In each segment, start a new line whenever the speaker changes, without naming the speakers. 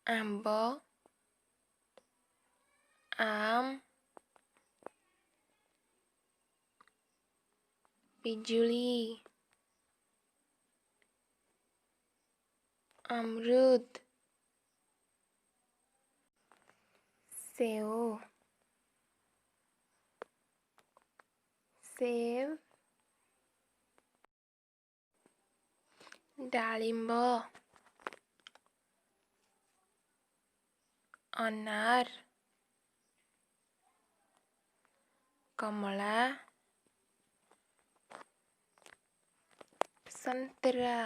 ଆମ୍ବ ଆମ୍ ପିଜୁଳି अमरूद सेव सेब डालिंब अनार कमला संतरा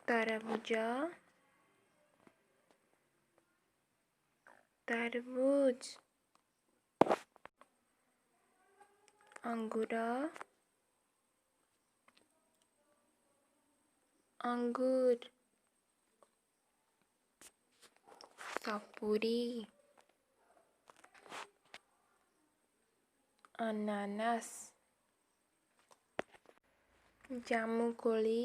तरबूज तरबूज अंगूर अंगूर सपुरी अनानास जामुकोली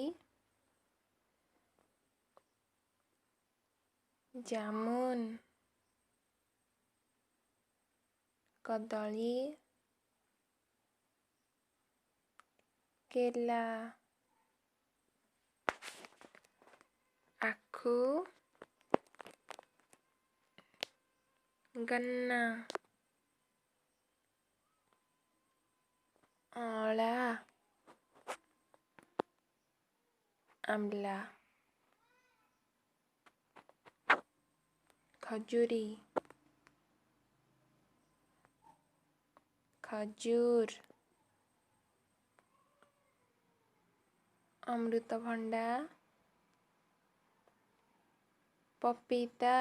जामुन कदली केला आखू गन्ना अला आमला खजूरी खजूर अमृतभंडा पपीता